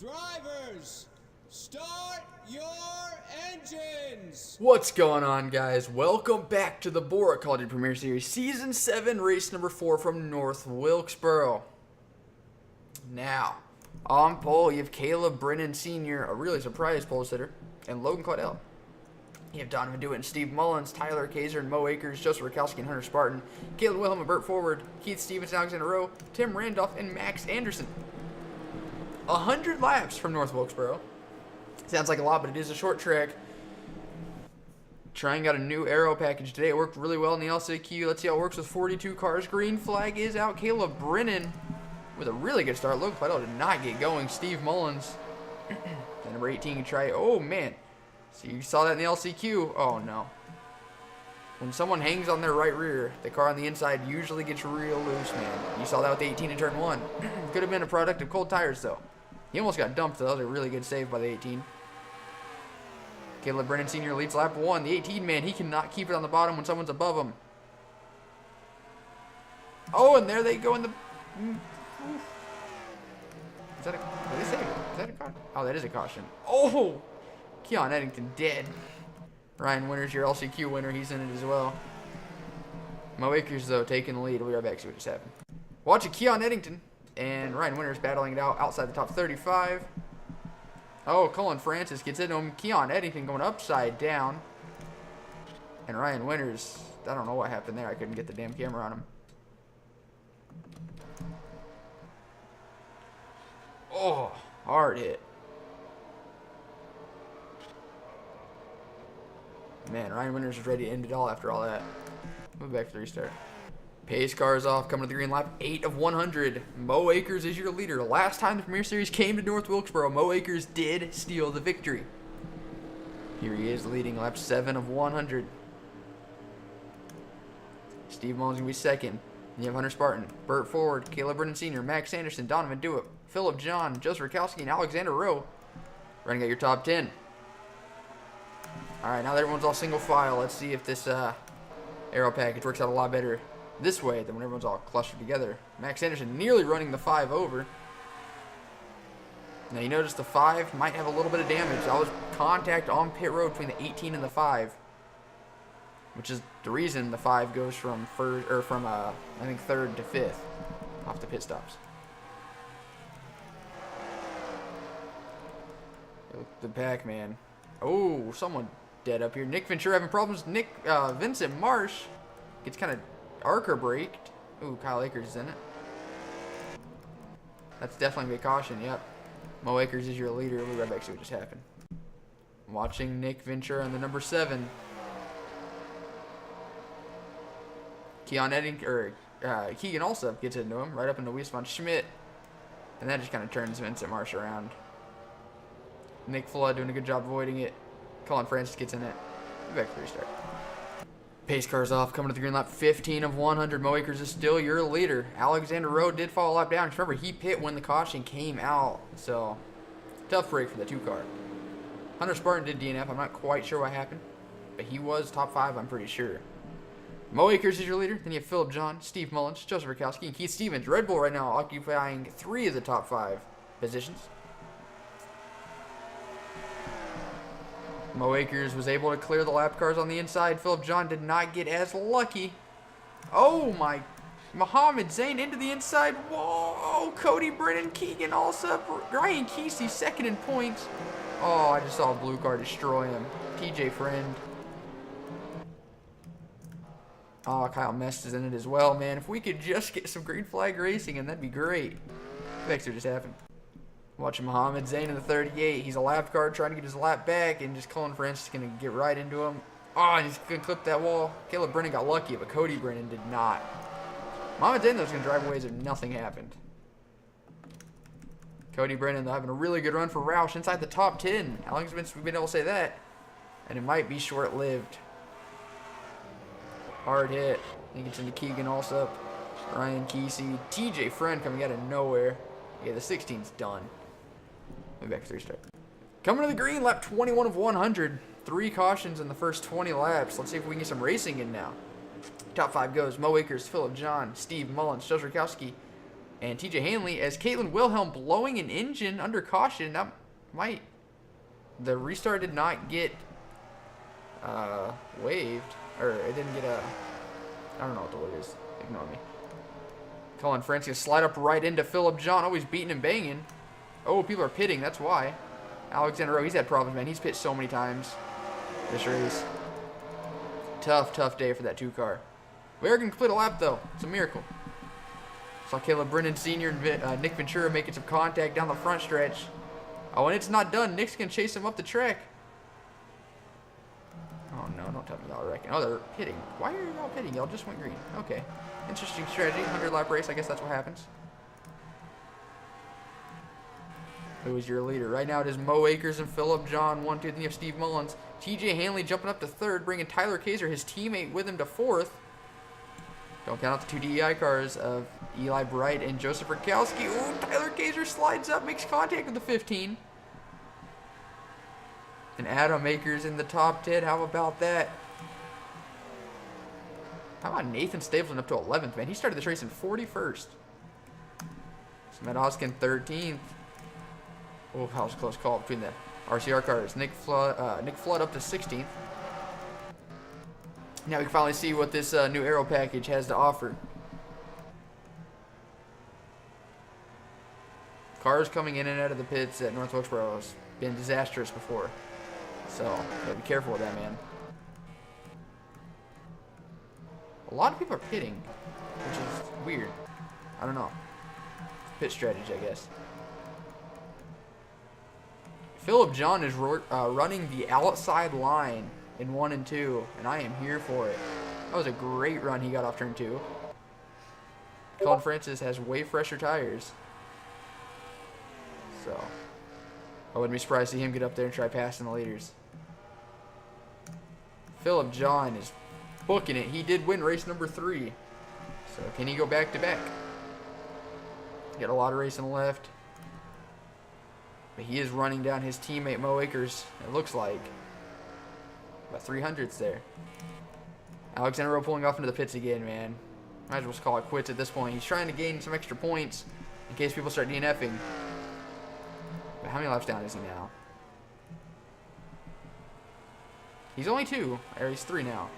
Drivers, start your engines! What's going on, guys? Welcome back to the BORA Call of Duty Premier Series Season 7, race number 4 from North Wilkesboro. Now, on pole, you have Caleb Brennan Sr., a really surprised pole sitter, and Logan Caudell. You have Donovan Dewitt and Steve Mullins, Tyler Kaiser and Mo Akers, Joseph Rakowski and Hunter Spartan, Caleb Wilhelm and Burt Forward, Keith Stevens and Alexander Rowe, Tim Randolph and Max Anderson. 100 laps from North Wilkesboro. Sounds like a lot, but it is a short track. Trying out a new aero package today. It worked really well in the LCQ. Let's see how it works with 42 cars. Green flag is out. Caleb Brennan with a really good start. Logan Caudell did not get going. Steve Mullins. And number 18 can try. Oh, man. So you saw that in the LCQ. Oh, no. When someone hangs on their right rear, the car on the inside usually gets real loose, man. You saw that with the 18 in turn 1. Could have been a product of cold tires, though. He almost got dumped, though. That was a really good save by the 18. Caleb Brennan Sr. leads lap 1. The 18, man, he cannot keep it on the bottom when someone's above him. Oh, and there they go in the... Is that a... What did they say? Is that a caution? Oh, that is a caution. Oh! Keon Eddington dead. Ryan Winters, your LCQ winner. He's in it as well. Mo Akers, though, taking the lead. We'll be right back, see what just happened. Watch it, Keon Eddington and Ryan Winters battling it out outside the top 35. Oh, Colin Francis gets into him. Keon Eddington going upside down. And Ryan Winters, I don't know what happened there. I couldn't get the damn camera on him. Oh, hard hit. Man, Ryan Winters is ready to end it all after all that. Move back to the restart. Pace cars off, coming to the green lap, 8 of 100. Mo Akers is your leader. Last time the Premier Series came to North Wilkesboro, Mo Akers did steal the victory. Here he is leading lap 7 of 100. Steve Mullins going to be second. You have Hunter Spartan, Burt Forward, Caleb Brennan Sr., Max Anderson, Donovan Dewitt, Philip John, Joseph Rakowski, and Alexander Rowe. Running at your top 10. Alright, now that everyone's all single file, let's see if this aero package works out a lot better this way than when everyone's all clustered together. Max Anderson nearly running the 5 over. Now you notice the 5 might have a little bit of damage. That was contact on pit road between the 18 and the 5, which is the reason the 5 goes from I think 3rd to 5th off the pit stops. The Pac-Man. Oh, someone dead up here. Nick Ventura having problems. Vincent Marsh gets kind of arcer braked. Ooh, Kyle Akers is in it. That's definitely a caution, yep. Mo Akers is your leader. We'll be right back, see what just happened. Watching Nick Ventura on the number 7. Keegan Alsop gets into him, right up into Weiss von Schmidt. And that just kind of turns Vincent Marsh around. Nick Flood doing a good job avoiding it. Colin Francis gets in it. Back to the restart. Pace cars off, coming to the green lap, 15 of 100. Mo Akers is still your leader. Alexander Rowe did fall a lap down. Remember, he pit when the caution came out. So, tough break for the 2 car. Hunter Spartan did DNF. I'm not quite sure what happened, but he was top 5, I'm pretty sure. Mo Akers is your leader. Then you have Philip John, Steve Mullins, Joseph Rakowski, and Keith Stevens. Red Bull right now occupying 3 of the top 5 positions. Mo Akers was able to clear the lap cars on the inside. Philip John did not get as lucky. Oh my. Mohammed Zain into the inside. Whoa. Cody Brennan, Keegan Alsop, Ryan Kesey second in points. Oh, I just saw a blue car destroy him. TJ Friend. Oh, Kyle Mest is in it as well, man. If we could just get some green flag racing, and that'd be great. Next just happened. Watching Mohammed Zain in the 38. He's a lap car trying to get his lap back, and just Colin Francis is going to get right into him. Oh, and he's going to clip that wall. Caleb Brennan got lucky, but Cody Brennan did not. Mohammed Zain, though, is going to drive away as if nothing happened. Cody Brennan, though, having a really good run for Roush inside the top 10. How long has we've been able to say that? And it might be short-lived. Hard hit. I think it's into Keegan Alsop. Ryan Kesey. TJ Friend coming out of nowhere. Yeah, the 16's done. Back to the restart. Coming to the green, lap 21 of 100. 3 cautions in the first 20 laps. Let's see if we can get some racing in now. Top 5 goes Mo Akers, Philip John, Steve Mullins, Josh Rakowski, And TJ Hanley, as Caitlin Wilhelm blowing an engine under caution. That might... The restart did not get waived. Or it didn't get a... I don't know what the word is. Ignore me. Colin France gonna slide up right into Philip John. Always beating and banging. Oh, people are pitting. That's why. Alexander Rowe, he's had problems, man. He's pit so many times this race. Tough day for that 2 car. We are going to complete a lap, though. It's a miracle. Saw Caleb Brennan Sr. and Nick Ventura making some contact down the front stretch. Oh, and it's not done. Nick's going to chase him up the track. Oh, no. Don't tell me y'all reckon. Oh, they're pitting. Why are y'all pitting? Y'all just went green. Okay. Interesting strategy. 100-lap race. I guess that's what happens. Who is your leader? Right now it is Mo Akers and Philip John, 1, 2. Then you have Steve Mullins. TJ Hanley jumping up to 3rd, bringing Tyler Kaiser, his teammate, with him to 4th. Don't count out the 2 DEI cars of Eli Bright and Joseph Rakowski. Ooh, Tyler Kaiser slides up, makes contact with the 15. And Adam Akers in the top 10. How about that? How about Nathan Stapleton up to 11th, man? He started this race in 41st. Matt Hoskin 13th. Oh, that was a close call between the RCR cars. Nick Flood up to 16th. Now we can finally see what this new aero package has to offer. Cars coming in and out of the pits at North Wilkesboro has been disastrous before. So, gotta be careful with that, man. A lot of people are pitting, which is weird. I don't know. Pit strategy, I guess. Philip John is running the outside line in 1 and 2, and I am here for it. That was a great run he got off turn 2. Colin Francis has way fresher tires. So, I wouldn't be surprised to see him get up there and try passing the leaders. Philip John is booking it. He did win race number 3. So, can he go back to back? Got a lot of racing left. But he is running down his teammate Mo Akers, it looks like. About 300s there. Alexander Rowe pulling off into the pits again, man. Might as well call it quits at this point. He's trying to gain some extra points in case people start DNFing. But how many laps down is he now? He's only 2, or he's 3 now.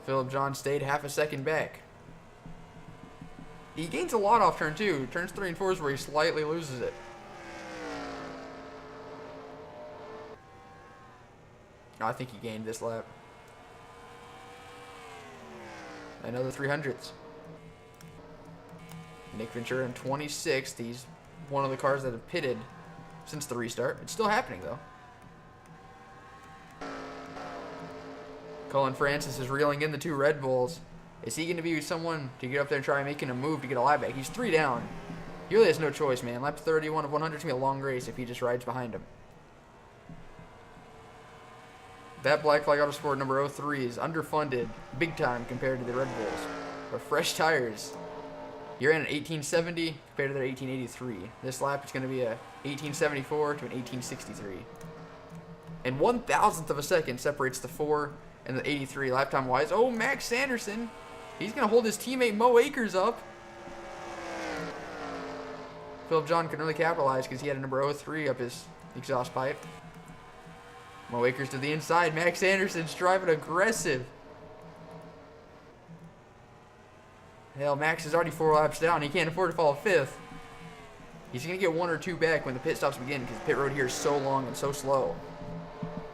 Philip John stayed half a second back. He gains a lot off turn 2. Turns 3 and 4 is where he slightly loses it. Oh, I think he gained this lap. Another 300s. Nick Ventura in 26th. He's one of the cars that have pitted since the restart. It's still happening, though. Colin Francis is reeling in the 2 Red Bulls. Is he going to be someone to get up there and try making a move to get a lap back? He's 3 down. He really has no choice, man. Lap 31 of 100 is going to be a long race if he just rides behind him. That Black Flag Autosport number 03 is underfunded big time compared to the Red Bulls. But fresh tires. You're in an 1870 compared to their 1883. This lap is going to be a 1874 to an 1863. And 1,000th of a second separates the 4 and the 83 lap time wise. Oh, Max Sanderson. He's going to hold his teammate Mo Akers up. Philip John couldn't really capitalize because he had a number 03 up his exhaust pipe. Mo Akers to the inside. Max Anderson's driving aggressive. Hell, Max is already 4 laps down. He can't afford to fall 5th. He's going to get 1 or 2 back when the pit stops begin because the pit road here is so long and so slow.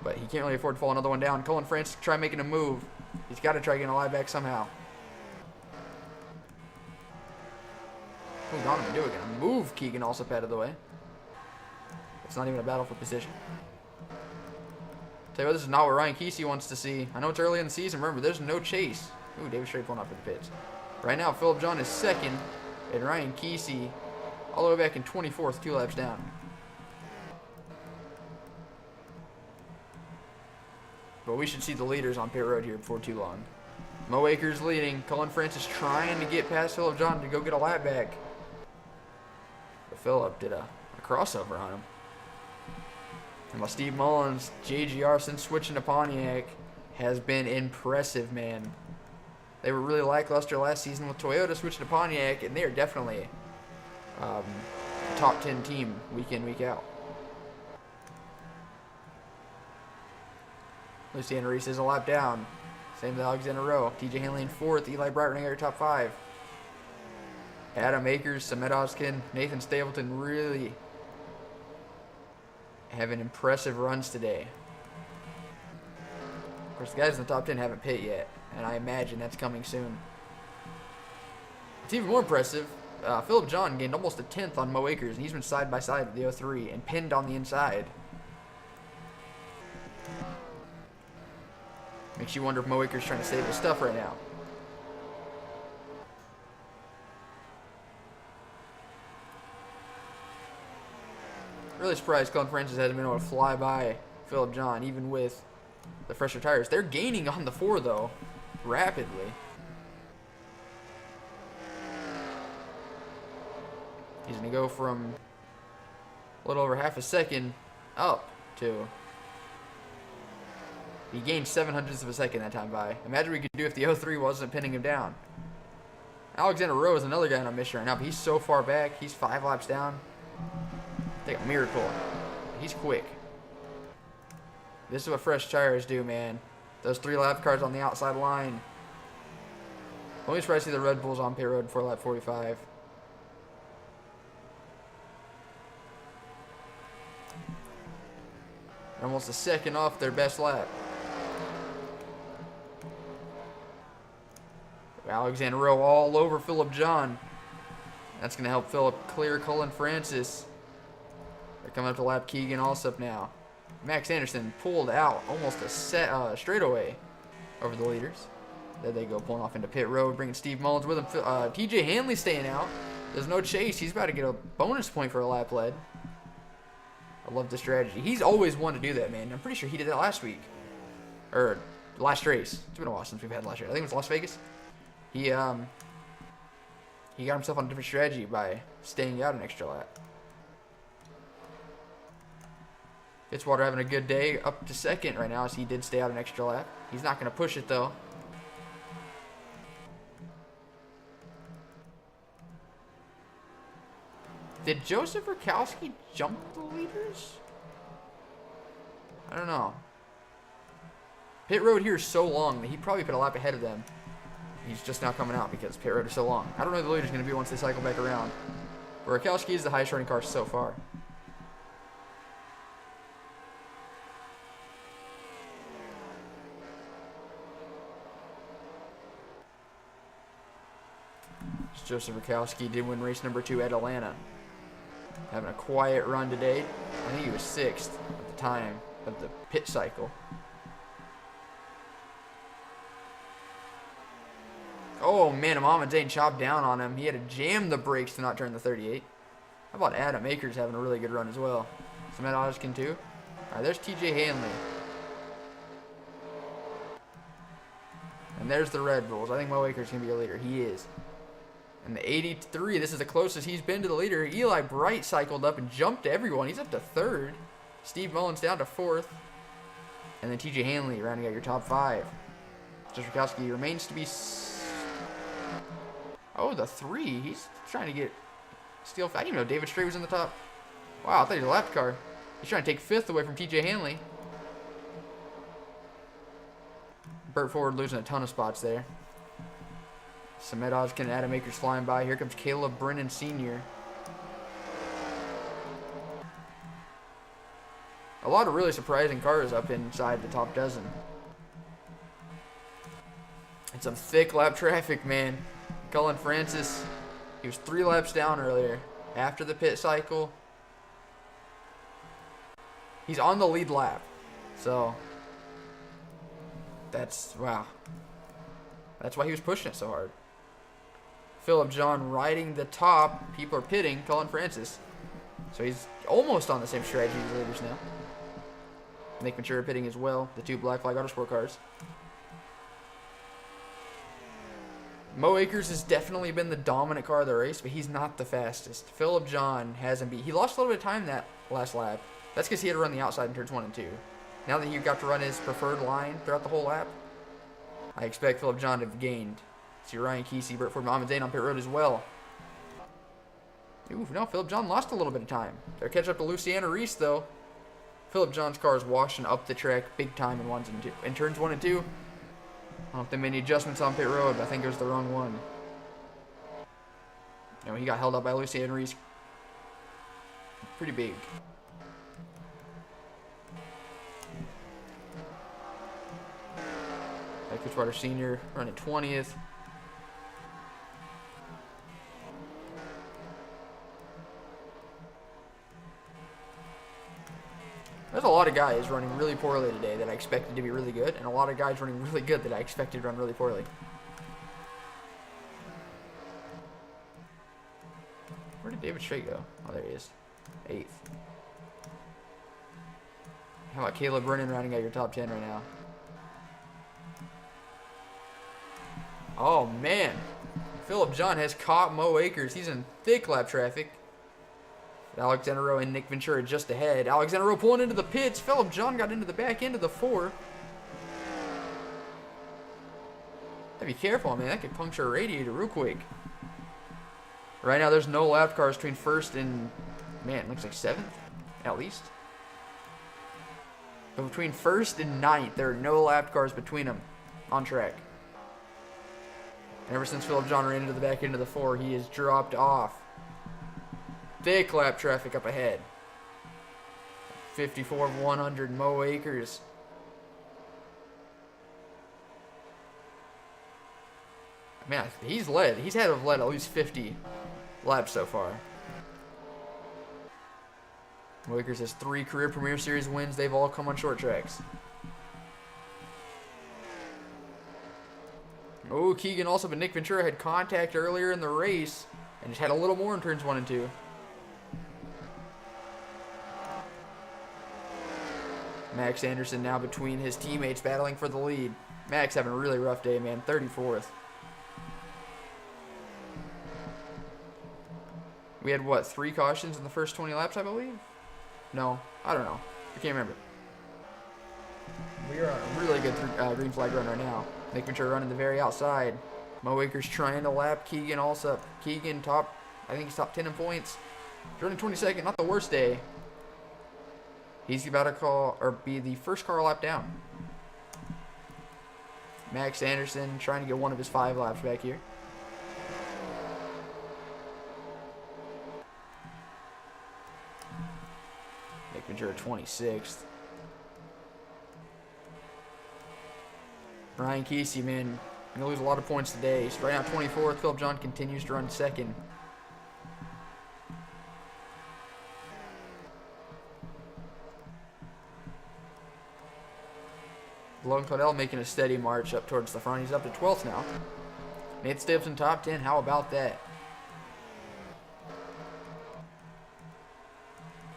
But he can't really afford to fall another one down. Colin France try making a move. He's got to try getting a live back somehow. Oh, Donovan doing a move. Keegan also out of the way. It's not even a battle for position. Tell you what, this is not what Ryan Kesey wants to see. I know it's early in the season. Remember, there's no chase. Ooh, David Strait pulling up for the pits. Right now, Philip John is 2nd, and Ryan Kesey all the way back in 24th, 2 laps down. But we should see the leaders on pit road here before too long. Mo Akers leading. Colin Francis trying to get past Philip John to go get a lap back. But Philip did a crossover on him. And while Steve Mullins, JGR since switching to Pontiac has been impressive, man. They were really lackluster last season with Toyota switching to Pontiac, and they are definitely a top 10 team week in, week out. Luciano Reese is a lap down. Same with Alexander Rowe. TJ Hanley in 4th. Eli Bright running out your top 5. Adam Akers, Samet Oskin, Nathan Stapleton really having impressive runs today. Of course, the guys in the top 10 haven't pit yet, and I imagine that's coming soon. It's even more impressive. Philip John gained almost a 10th on Mo Akers, and he's been side by side with the 03 and pinned on the inside. Makes you wonder if Mo Akers trying to save his stuff right now. Really surprised Cullen Francis hasn't been able to fly by Philip John, even with the fresher tires. They're gaining on the 4, though, rapidly. He's going to go from a little over half a second up to... He gained 0.07 of a second that time by. Imagine what we could do if the 03 wasn't pinning him down. Alexander Rowe is another guy on a mission right now, but he's so far back. He's 5 laps down. Take a miracle. He's quick. This is what fresh tires do, man. Those 3 lap cars on the outside line. Only surprised to see the Red Bulls on pit road for lap 45. Almost a second off their best lap. Alexander Rowe all over Philip John. That's going to help Philip clear Cullen Francis. They're coming up to lap Keegan Allsup now. Max Anderson pulled out almost a straightaway over the leaders. There they go, pulling off into pit road, bringing Steve Mullins with him. TJ Hanley staying out. There's no chase. He's about to get a bonus point for a lap lead. I love the strategy. He's always one to do that, man. I'm pretty sure he did that last week. Or last race. It's been a while since we've had last race. I think it was Las Vegas. He got himself on a different strategy by staying out an extra lap. Fitzwater having a good day, up to 2nd right now as he did stay out an extra lap. He's not going to push it, though. Did Joseph Rakowski jump the leaders? I don't know. Pit road here is so long that he probably put a lap ahead of them. He's just now coming out because pit road is so long. I don't know who the leader's going to be once they cycle back around. But Rakowski is the highest running car so far. Joseph Rakowski did win race number 2 at Atlanta. Having a quiet run today. I think he was 6th at the time of the pit cycle. Oh man, Amama Dane chopped down on him. He had to jam the brakes to not turn the 38. How about Adam Akers having a really good run as well? Samet Oskin too. Alright, there's TJ Hanley. And there's the Red Bulls. I think Mo Akers can be a leader. He is. And the 83, this is the closest he's been to the leader. Eli Bright cycled up and jumped everyone. He's up to 3rd. Steve Mullins down to 4th. And then TJ Hanley rounding out your top 5. Joseph Rakowski remains to be... Oh, the 3. He's trying to get... Steal... I didn't even know David Strait was in the top. Wow, I thought he was a lap car. He's trying to take 5th away from TJ Hanley. Burt Ford losing a ton of spots there. Samet Oskin and Adam Akers flying by. Here comes Caleb Brennan Sr. A lot of really surprising cars up inside the top dozen. And some thick lap traffic, man. Cullen Francis, he was 3 laps down earlier. After the pit cycle, he's on the lead lap. So, that's, wow. That's why he was pushing it so hard. Philip John riding the top. People are pitting Cullen Francis. So he's almost on the same strategy as the leaders now. Nick Ventura pitting as well. The 2 Black Flag Autosport cars. Mo Akers has definitely been the dominant car of the race, but he's not the fastest. Philip John hasn't beat. He lost a little bit of time that last lap. That's because he had to run the outside in turns 1 and 2. Now that he got to run his preferred line throughout the whole lap, I expect Philip John to have gained See Ryan Kesey, Burt Ford, Mohamed Zayn on pit road as well. Ooh, no, Philip John lost a little bit of time. They're catching up to Luciana Reese, though. Philip John's car is washing up the track big time in turns 1 and 2. I don't know if they made any adjustments on pit road, but I think it was the wrong one. You know, he got held up by Luciana Reese. Pretty big. Fitzwater Sr. running 20th. There's a lot of guys running really poorly today that I expected to be really good, and a lot of guys running really good that I expected to run really poorly. Where did David Strait go? Oh, there he is. 8th. How about Caleb Brennan rounding out your top 10 right now? Oh, man. Philip John has caught Mo Akers. He's in thick lap traffic. Alexander Rowe and Nick Ventura just ahead. Alexander Rowe pulling into the pits. Philip John got into the back end of the 4. Gotta be careful, man. That could puncture a radiator real quick. Right now, there's no lap cars between 1st and, man, it looks like 7th, at least. But between 1st and 9th, there are no lap cars between them on track. And ever since Philip John ran into the back end of the 4, he has dropped off. Thick lap traffic up ahead. 54 of 100, Mo Akers. Man, he's led. He's had to have led at least 50 laps so far. Mo Akers has 3 career Premier Series wins. They've all come on short tracks. Oh, Keegan also, but Nick Ventura had contact earlier in the race and just had a little more in turns 1 and 2. Max Anderson now between his teammates battling for the lead. Max having a really rough day, man. 34th. We had, what, 3 cautions in the first 20 laps, I believe? No, I don't know. I can't remember. We are on a really good green flag run right now. Nick Ventura running the very outside. Mo Akers trying to lap Keegan also. Keegan top, I think he's top 10 in points. He's running 22nd, not the worst day. He's about to be the first car lap down. Max Anderson trying to get one of his 5 laps back here. Nick Ventura 26th. Ryan Kesey, man, going to lose a lot of points today. He's right now 24th. Philip John continues to run 2nd. Logan Claudel making a steady march up towards the front. He's up to 12th now. Nate Stapleton top 10. How about that?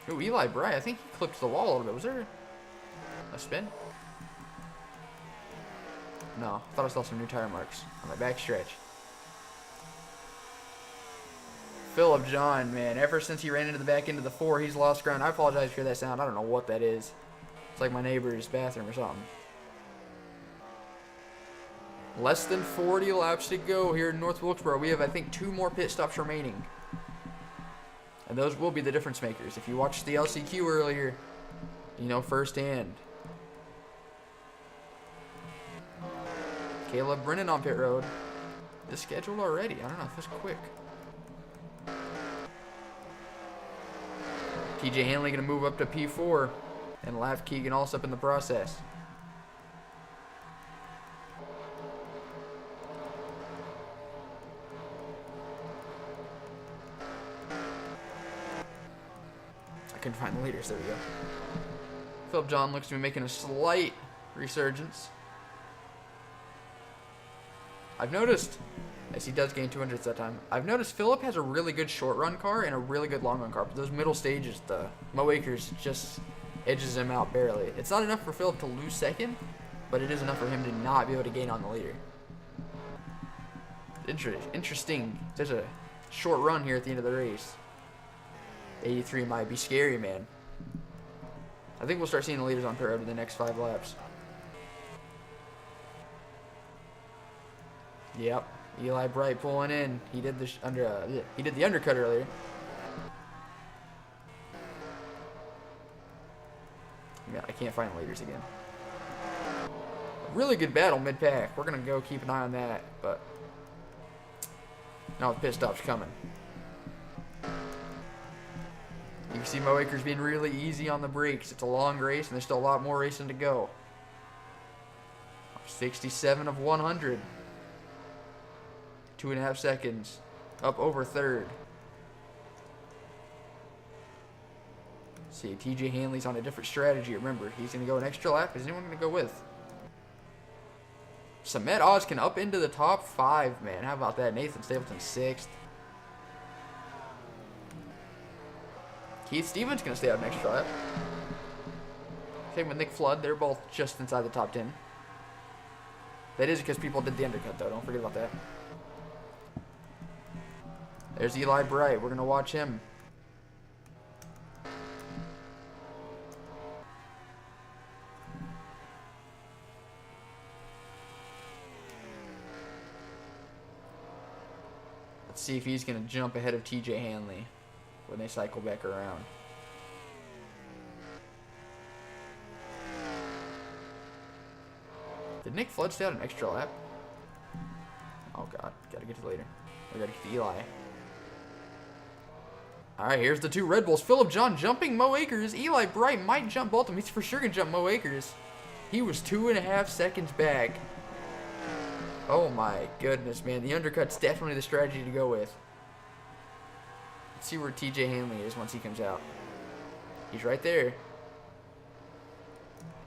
Ooh, Eli Bry. I think he clipped the wall a little bit. Was there a spin? No. I thought I saw some new tire marks on my back stretch. Philip John, man. Ever since he ran into the back end of the 4, he's lost ground. I apologize for that sound. I don't know what that is. It's like my neighbor's bathroom or something. Less than 40 laps to go here in North Wilkesboro. We have, I think, 2 more pit stops remaining. And those will be the difference makers. If you watched the LCQ earlier, you know firsthand. Caleb Brennan on pit road. Is scheduled already. I don't know if it's quick. TJ Hanley going to move up to P4 and lap Keegan also up in the process. Couldn't find the leaders. There we go. Philip John looks to be making a slight resurgence. I've noticed, as he does gain 200s that time, I've noticed Philip has a really good short run car and a really good long run car. But those middle stages, the Mo Akers just edges him out barely. It's not enough for Philip to lose 2nd, but it is enough for him to not be able to gain on the leader. Interesting. There's a short run here at the end of the race. 83 might be scary, man. I think we'll start seeing the leaders on pit road in the next 5 laps. Yep. Eli Bright pulling in. He did the he did the undercut earlier. Man, I can't find leaders again. Really good battle mid-pack. We're gonna go keep an eye on that, but now the pit stop's coming. You can see Mo Akers being really easy on the brakes. It's a long race, and there's still a lot more racing to go. 67 of 100. 2.5 seconds. Up over third. See, TJ Hanley's on a different strategy. Remember, he's going to go an extra lap. Is anyone going to go with? Samet Ozkin up into the top 5, man. How about that? Nathan Stapleton 6th. Keith Stevens going to stay out an extra lap. Same with Nick Flood. They're both just inside the top 10. That is because people did the undercut, though. Don't forget about that. There's Eli Bright. We're going to watch him. Let's see if he's going to jump ahead of TJ Hanley when they cycle back around. Did Nick Flood stay out an extra lap? Oh god, gotta get to later. We gotta get to Eli. Alright, here's the two Red Bulls. Phillip John jumping Mo Akers. Eli Bright might jump both of them. He's for sure gonna jump Mo Akers. He was 2.5 seconds back. Oh my goodness, man. The undercut's definitely the strategy to go with. Let's see where TJ Hanley is once he comes out. He's right there.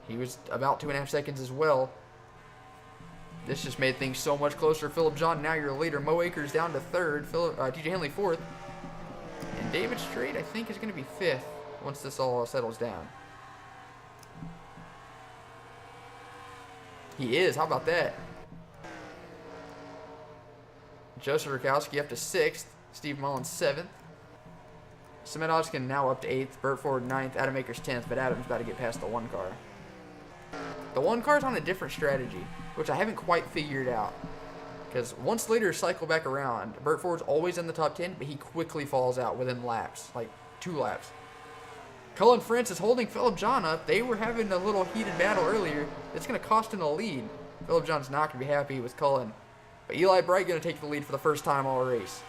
He was about 2.5 seconds as well. This just made things so much closer. Phillip John, now your leader. Mo Akers down to third. TJ Hanley fourth. And David Strait, I think, is going to be fifth once this all settles down. He is. How about that? Joseph Rakowski up to 6th. Steve Mullins 7th. Samet Ozkin now up to 8th. Burt Ford 9th. Adam Akers 10th. But Adam's about to get past the one car. The one car's on a different strategy, which I haven't quite figured out. Because once leaders cycle back around, Burt Ford's always in the top 10, but he quickly falls out within laps, like 2 laps. Cullen Francis holding Phillip John up. They were having a little heated battle earlier. It's going to cost him the lead. Phillip John's not going to be happy with Cullen. But Eli Bright going to take the lead for the first time all race.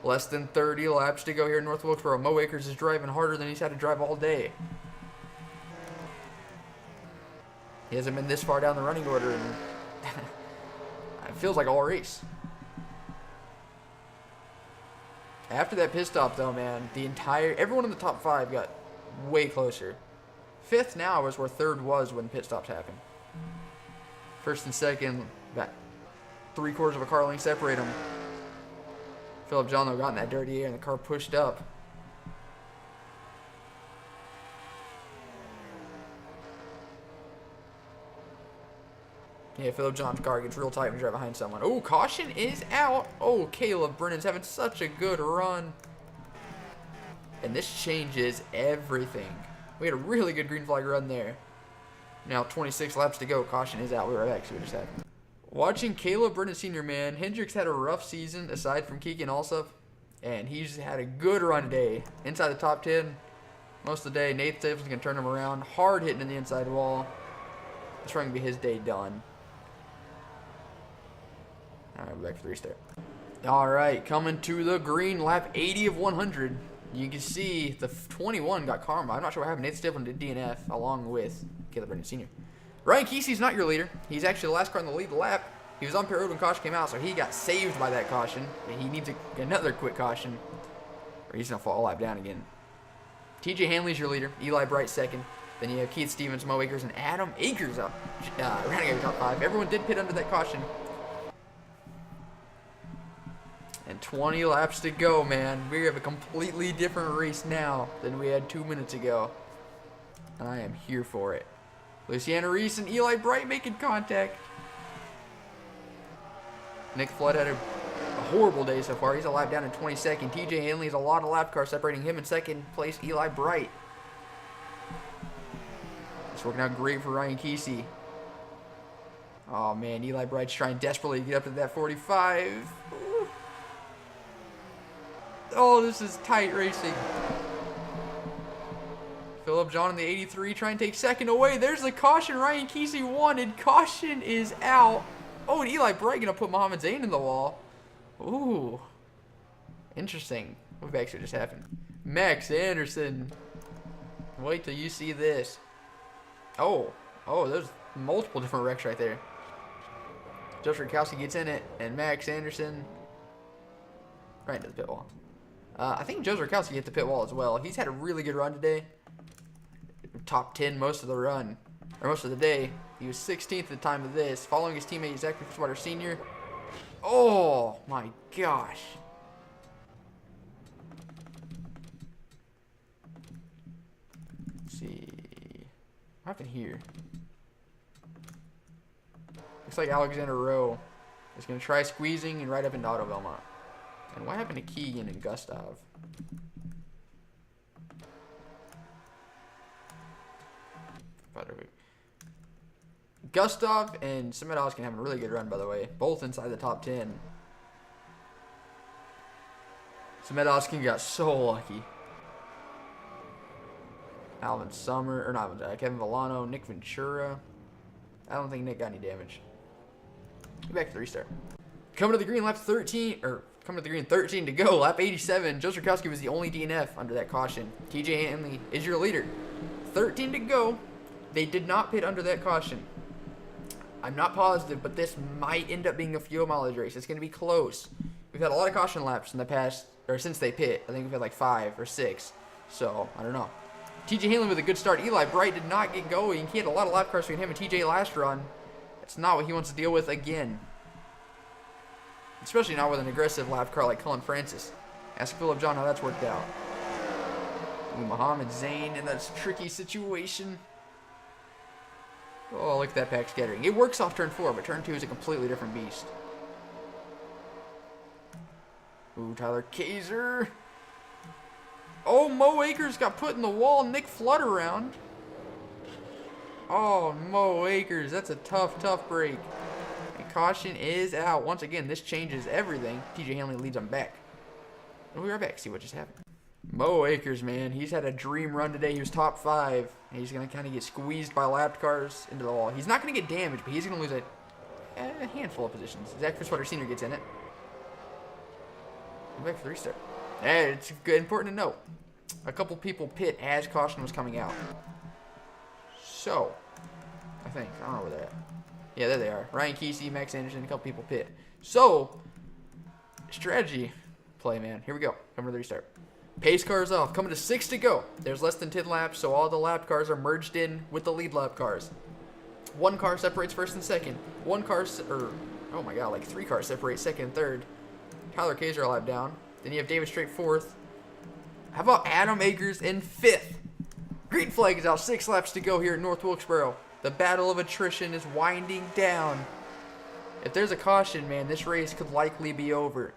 Less than 30 laps to go here in North Wilkesboro. Mo Akers is driving harder than he's had to drive all day. He hasn't been this far down the running order, and it feels like all race. After that pit stop, though, man, everyone in the top 5 got way closer. 5th now is where 3rd was when pit stops happened. 1st and 2nd, about 3/4 of a car length separate them. Phillip John, though, got in that dirty air, and the car pushed up. Yeah, Phillip John's car gets real tight when you drive behind someone. Oh, caution is out. Oh, Caleb Brennan's having such a good run. And this changes everything. We had a really good green flag run there. Now 26 laps to go. Caution is out. We'll be right back. See what just happened. Watching Caleb Brennan Sr., man. Hendricks had a rough season aside from Keegan Alsop. And he's had a good run today. Inside the top 10 most of the day. Nathan Stapleton can turn him around. Hard hitting in the inside wall. It's going to be his day done. All right, we're back for the restart. All right, coming to the green, lap 80 of 100. You can see the 21 got karma. I'm not sure what happened. Nathan Stapleton did DNF along with Caleb Brennan Sr. Ryan Kesey's not your leader. He's actually the last car in the lead lap. He was on pit road when caution came out, so he got saved by that caution. He needs another quick caution, or he's going to fall a lap down again. TJ Hanley's your leader. Eli Bright second. Then you have Keith Stevens, Mo Akers, and Adam Akers up, rounding out the top 5. Everyone did pit under that caution. And 20 laps to go, man. We have a completely different race now than we had 2 minutes ago. And I am here for it. Luciana Reese and Eli Bright making contact. Nick Flood had a horrible day so far. He's a lap down in 22nd. TJ Hanley has a lot of lap cars separating him in second place. Eli Bright. It's working out great for Ryan Kesey. Oh, man. Eli Bright's trying desperately to get up to that 45. Ooh. Oh, this is tight racing. Philip John in the 83 trying to take second away. There's the caution Ryan Kesey wanted. Caution is out. Oh, and Eli Bright going to put Muhammad Zain in the wall. Ooh. Interesting. What actually just happened? Max Anderson. Wait till you see this. Oh, there's multiple different wrecks right there. Josh Rakowski gets in it, and Max Anderson right into the pit wall. I think Joe Rakowski hit the pit wall as well. He's had a really good run today. Top 10 most of the run, or most of the day. He was 16th at the time of this, following his teammate Zach Fitzwater Sr. Oh my gosh. Let's see. What happened here? Looks like Alexander Rowe is going to try squeezing and right up into Otto Belmont. And what happened to Keegan and Gustav? Gustav and Samet Oskin having a really good run, by the way. Both inside the top 10. Samet Oskin got so lucky. Alvin Summer, or not Kevin Villano, Nick Ventura. I don't think Nick got any damage. Get back to the restart. Coming to the green, lap 13, or coming to the green, 13 to go. Lap 87. Joe Zerkowski was the only DNF under that caution. TJ Hanley is your leader. 13 to go. They did not pit under that caution. I'm not positive, but this might end up being a fuel mileage race. It's going to be close. We've had a lot of caution laps in the past, or since they pit. I think we've had like 5 or 6. So, I don't know. TJ Hanley with a good start. Eli Bright did not get going. He had a lot of lap cars between him and TJ last run. That's not what he wants to deal with again. Especially not with an aggressive lap car like Cullen Francis. Ask Philip John how that's worked out. Muhammad Zain in that tricky situation. Oh, look at that pack scattering. It works off turn 4, but turn 2 is a completely different beast. Ooh, Tyler Kaiser. Oh, Mo Akers got put in the wall. Nick Flood around. Oh, Mo Akers. That's a tough, tough break. And caution is out. Once again, this changes everything. TJ Hanley leads them back. We'll be right back. See what just happened. Mo Akers, man. He's had a dream run today. He was top 5. And he's going to kind of get squeezed by lapped cars into the wall. He's not going to get damaged, but he's going to lose a handful of positions. Zach Fitzwater Sr. gets in it. Go back for the restart. Hey, it's good, important to note. A couple people pit as caution was coming out. So, I think. I don't know where they're at. Yeah, there they are. Ryan Kesey, Max Anderson, a couple people pit. So, strategy play, man. Here we go. Coming to the restart. Pace cars off. Coming to 6 to go. There's less than 10 laps, so all the lap cars are merged in with the lead lap cars. 1 car separates first and second. 1 car, oh my god, like 3 cars separate second and third. Tyler Kaiser a lap down. Then you have David Strait 4th. How about Adam Akers in 5th? Green flag is out. 6 laps to go here at North Wilkesboro. The battle of attrition is winding down. If there's a caution, man, this race could likely be over.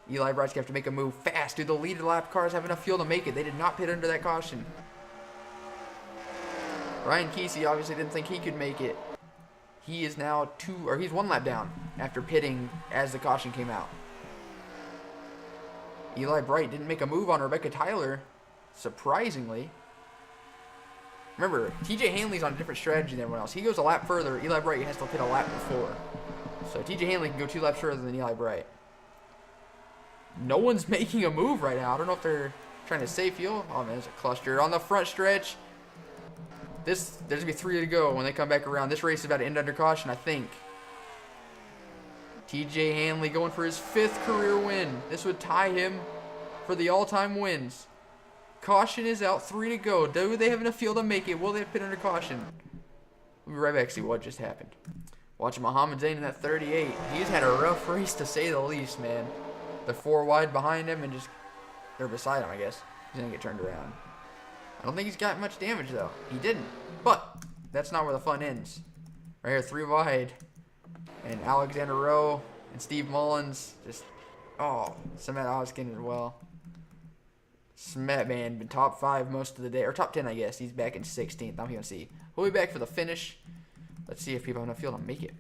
Eli Bright's going to have to make a move fast. Do the lead lap cars have enough fuel to make it? They did not pit under that caution. Ryan Kesey obviously didn't think he could make it. He is now he's 1 lap down after pitting as the caution came out. Eli Bright didn't make a move on Rebecca Tyler, surprisingly. Remember, TJ Hanley's on a different strategy than everyone else. He goes a lap further. Eli Bright has to pit a lap before. So TJ Hanley can go 2 laps further than Eli Bright. No one's making a move right now. I don't know if they're trying to save fuel. Oh, man, there's a cluster on the front stretch. There's going to be 3 to go when they come back around. This race is about to end under caution, I think. TJ Hanley going for his 5th career win. This would tie him for the all-time wins. Caution is out. 3 to go. Do they have enough fuel to make it? Will they pit under caution? We'll be right back to see what just happened. Watching Muhammad Zain in that 38. He's had a rough race, to say the least, man. They're 4 wide behind him and just, they're beside him, I guess. He's going to get turned around. I don't think he's got much damage, though. He didn't. But that's not where the fun ends. Right here, 3 wide. And Alexander Rowe and Steve Mullins just, Samet Oskin as well. Smet, man, been top 5 most of the day, or top 10, I guess. He's back in 16th. I'm going to see. We'll be back for the finish. Let's see if people have enough fuel to make it.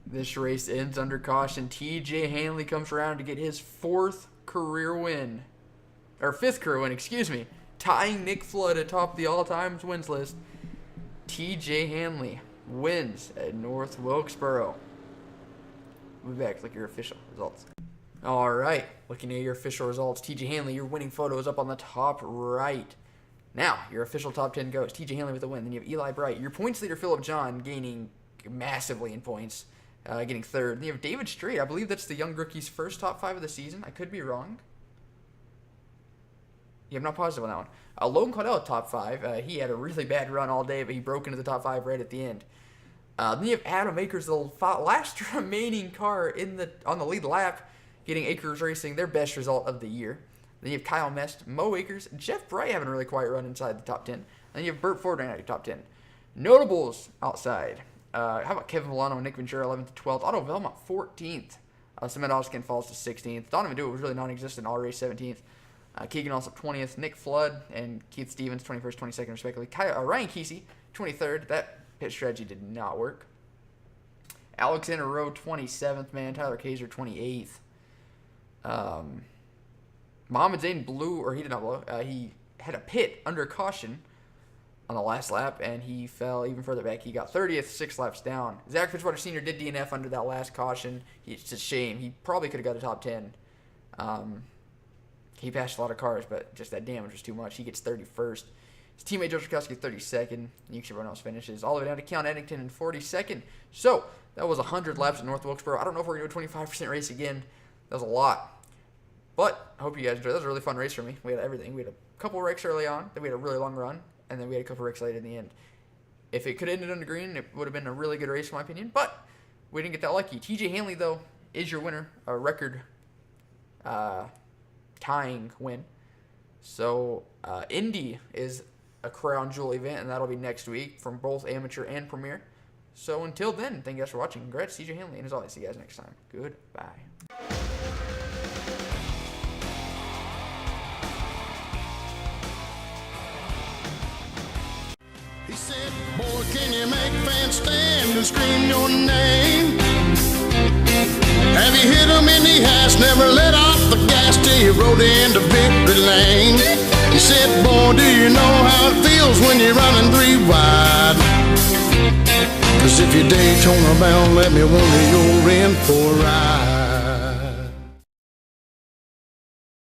This race ends under caution. TJ Hanley comes around to get his 4th career win. Or 5th career win, excuse me. Tying Nick Flood atop the all-time wins list. TJ Hanley wins at North Wilkesboro. We'll be back. Look at your official results. All right. Looking at your official results. TJ Hanley, your winning photo is up on the top right. Now, your official top 10 goes. TJ Hanley with the win. Then you have Eli Bright. Your points leader, Philip John, gaining massively in points. Getting 3rd. Then you have David Strait. I believe that's the young rookie's first top 5 of the season. I could be wrong. Yeah, I'm not positive on that one. Logan Caudell, top 5. He had a really bad run all day, but he broke into the top 5 right at the end. Then you have Adam Akers, the last remaining car on the lead lap, getting Akers Racing their best result of the year. Then you have Kyle Mest, Mo Akers, Jeff Bright having a really quiet run inside the top 10. Then you have Burt Ford right out of your top 10. Notables outside. How about Kevin Milano and Nick Ventura 11th to 12th? Otto Velma 14th. Cement Oskin falls to 16th. Donovan Dewitt was really non-existent all race 17th. Keegan also 20th. Nick Flood and Keith Stevens 21st, 22nd respectively. Ryan Kesey 23rd. That pit strategy did not work. Alexander Rowe 27th, man. Tyler Kaiser 28th. Mohamed Zayn blew, or he did not blow. He had a pit under caution on the last lap, and he fell even further back. He got 30th, 6 laps down. Zach Fitzwater Sr. did DNF under that last caution. It's a shame. He probably could have got a top 10. He passed a lot of cars, but just that damage was too much. He gets 31st. His teammate Joe Trukowski 32nd. Everyone else finishes all the way down to Keon Eddington in 42nd. So that was 100 laps at North Wilkesboro. I don't know if we're going to do a 25% race again. That was a lot. But I hope you guys enjoyed. That was a really fun race for me. We had everything. We had a couple wrecks early on. Then we had a really long run. And then we had a couple wrecks late in the end. If it could have ended on the green, it would have been a really good race in my opinion. But we didn't get that lucky. TJ Hanley, though, is your winner. A record tying win. So Indy is a crown jewel event, and that'll be next week from both amateur and premier. So until then, thank you guys for watching. Congrats, TJ Hanley, and as always, see you guys next time. Goodbye. He said, boy, can you make fans stand and scream your name? Have you hit him in the ass, never let off the gas till you rode into victory lane? He said, boy, do you know how it feels when you're running 3 wide? Cause if you're Daytona bound, let me wonder you're in for a ride.